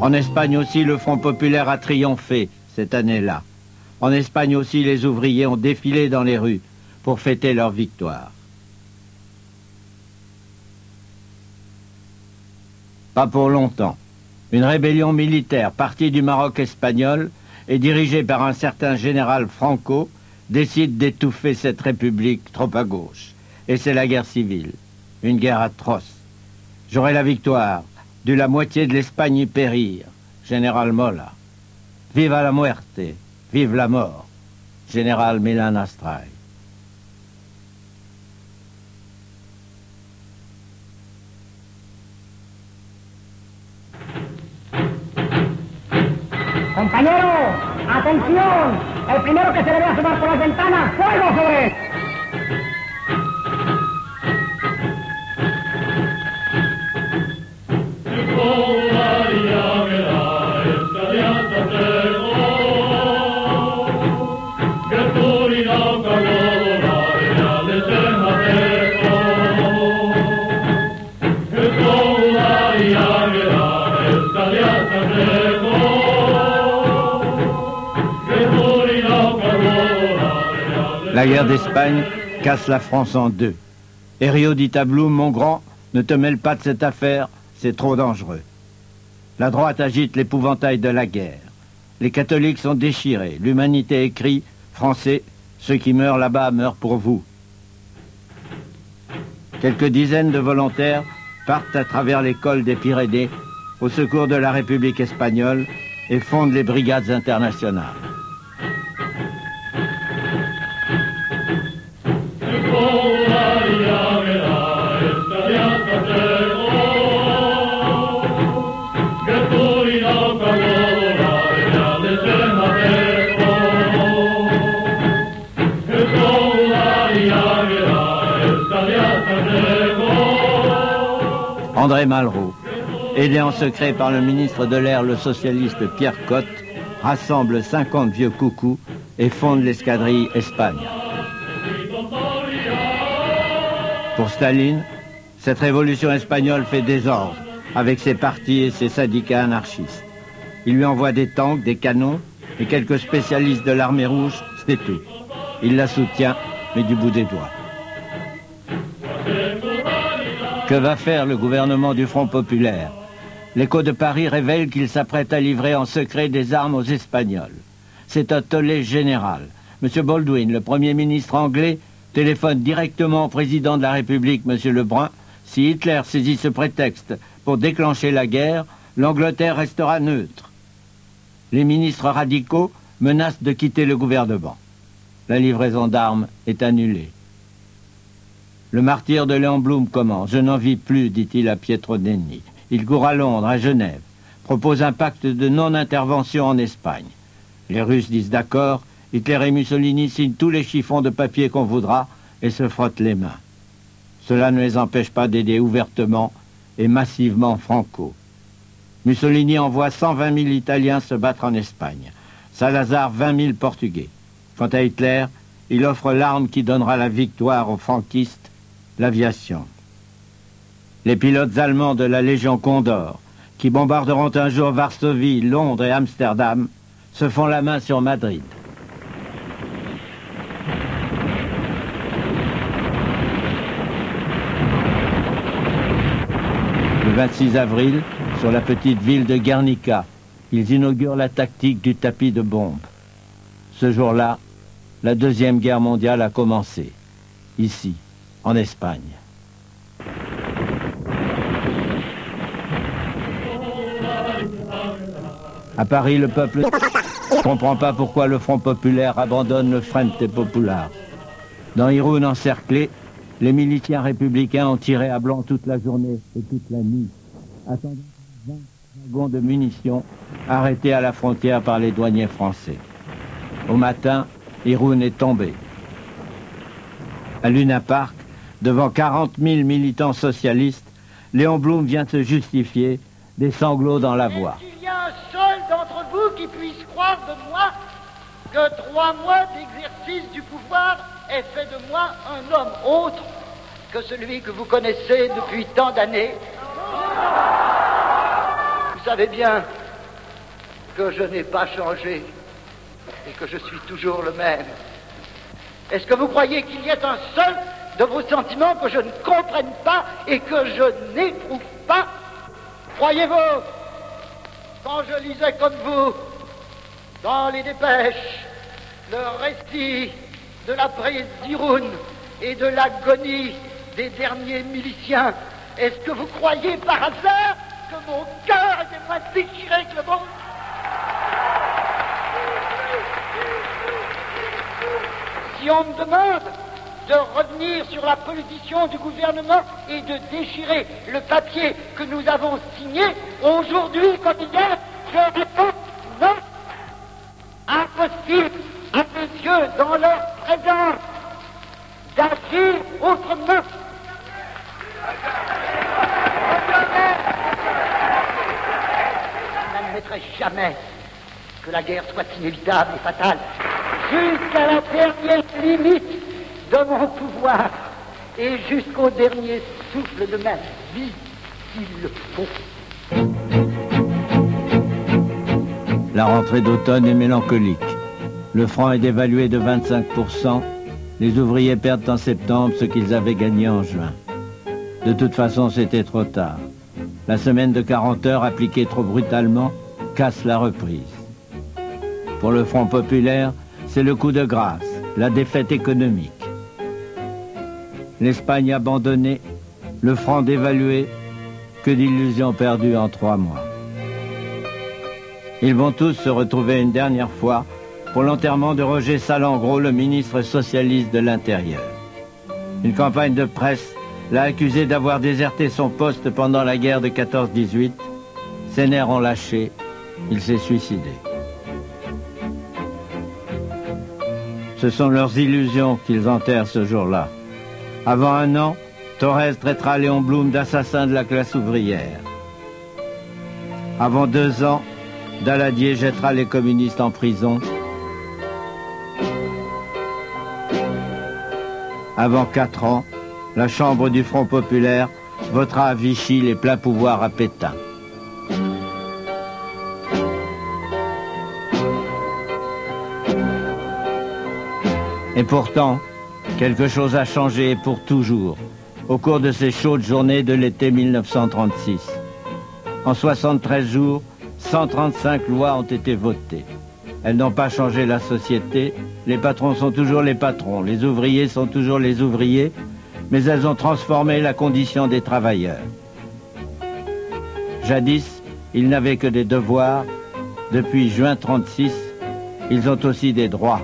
En Espagne aussi, le Front populaire a triomphé cette année-là. En Espagne aussi, les ouvriers ont défilé dans les rues pour fêter leur victoire. Pas pour longtemps. Une rébellion militaire partie du Maroc espagnol et dirigée par un certain général Franco décide d'étouffer cette république trop à gauche. Et c'est la guerre civile. Une guerre atroce. J'aurai la victoire. Dû la moitié de l'Espagne y périr. Général Mola. Viva la muerte. Vive la mort. Général Milan Astray. Compañeros, atención, el primero que se le vea asomar por las ventanas, fuego sobre él. La guerre d'Espagne casse la France en deux. Herriot dit à Blum, mon grand, ne te mêle pas de cette affaire, c'est trop dangereux. La droite agite l'épouvantail de la guerre. Les catholiques sont déchirés. L'humanité écrit, Français, ceux qui meurent là-bas meurent pour vous. Quelques dizaines de volontaires partent à travers les cols des Pyrénées au secours de la République espagnole et fondent les brigades internationales. André Malraux, aidé en secret par le ministre de l'Air, le socialiste Pierre Cotte, rassemble 50 vieux coucous et fonde l'escadrille Espagne. Pour Staline, cette révolution espagnole fait désordre avec ses partis et ses syndicats anarchistes. Il lui envoie des tanks, des canons et quelques spécialistes de l'armée rouge, c'est tout. Il la soutient, mais du bout des doigts. Que va faire le gouvernement du Front populaire? L'écho de Paris révèle qu'il s'apprête à livrer en secret des armes aux Espagnols. C'est un tollé général. M. Baldwin, le Premier ministre anglais, téléphone directement au président de la République, M. Lebrun. Si Hitler saisit ce prétexte pour déclencher la guerre, l'Angleterre restera neutre. Les ministres radicaux menacent de quitter le gouvernement. La livraison d'armes est annulée. Le martyre de Léon Blum commence. Je n'en vis plus, dit-il à Pietro Nenni. Il court à Londres, à Genève, propose un pacte de non-intervention en Espagne. Les Russes disent d'accord, Hitler et Mussolini signent tous les chiffons de papier qu'on voudra et se frottent les mains. Cela ne les empêche pas d'aider ouvertement et massivement Franco. Mussolini envoie 120 000 Italiens se battre en Espagne. Salazar, 20 000 Portugais. Quant à Hitler, il offre l'arme qui donnera la victoire aux franquistes, l'aviation. Les pilotes allemands de la Légion Condor, qui bombarderont un jour Varsovie, Londres et Amsterdam, se font la main sur Madrid. Le 26 avril, sur la petite ville de Guernica, ils inaugurent la tactique du tapis de bombes. Ce jour-là, la Deuxième Guerre mondiale a commencé, ici, en Espagne. À Paris, le peuple ne comprend pas pourquoi le Front populaire abandonne le Frente Popular. Dans Irún encerclé, les miliciens républicains ont tiré à blanc toute la journée et toute la nuit, attendant 20 wagons de munitions arrêtés à la frontière par les douaniers français. Au matin, Irún est tombé. À Luna Park, devant 40 000 militants socialistes, Léon Blum vient se justifier, des sanglots dans la voix. Est-ce qu'il y a un seul d'entre vous qui puisse croire de moi que 3 mois d'exercice du pouvoir ait fait de moi un homme autre que celui que vous connaissez depuis tant d'années? Vous savez bien que je n'ai pas changé et que je suis toujours le même? Est-ce que vous croyez qu'il y ait un seul de vos sentiments que je ne comprenne pas et que je n'éprouve pas? Croyez-vous, quand je lisais comme vous, dans les dépêches, le récit de la prise d'Irun et de l'agonie des derniers miliciens, est-ce que vous croyez par hasard que mon cœur était moins déchiré que le vôtre? Si on me demande de revenir sur la position du gouvernement et de déchirer le papier que nous avons signé, aujourd'hui comme hier, je réponds non. Impossible à mes yeux, dans leur présence, d'agir autrement. Je n'admettrai jamais que la guerre soit inévitable et fatale, jusqu'à la dernière limite de mon pouvoir et jusqu'au dernier souffle de ma vie, s'il le faut. La rentrée d'automne est mélancolique. Le franc est dévalué de 25%. Les ouvriers perdent en septembre ce qu'ils avaient gagné en juin. De toute façon, c'était trop tard. La semaine de 40 heures appliquée trop brutalement casse la reprise. Pour le Front populaire, c'est le coup de grâce, la défaite économique. L'Espagne abandonnée, le franc dévalué, que d'illusions perdues en 3 mois. Ils vont tous se retrouver une dernière fois pour l'enterrement de Roger Salengro, le ministre socialiste de l'Intérieur. Une campagne de presse l'a accusé d'avoir déserté son poste pendant la guerre de 14-18. Ses nerfs ont lâché, il s'est suicidé. Ce sont leurs illusions qu'ils enterrent ce jour-là. Avant 1 an, Thorez traitera Léon Blum d'assassin de la classe ouvrière. Avant 2 ans, Daladier jettera les communistes en prison. Avant 4 ans, la Chambre du Front populaire votera à Vichy les pleins pouvoirs à Pétain. Et pourtant, quelque chose a changé et pour toujours au cours de ces chaudes journées de l'été 1936. En 73 jours, 135 lois ont été votées. Elles n'ont pas changé la société, les patrons sont toujours les patrons, les ouvriers sont toujours les ouvriers, mais elles ont transformé la condition des travailleurs. Jadis, ils n'avaient que des devoirs. Depuis juin 36, ils ont aussi des droits.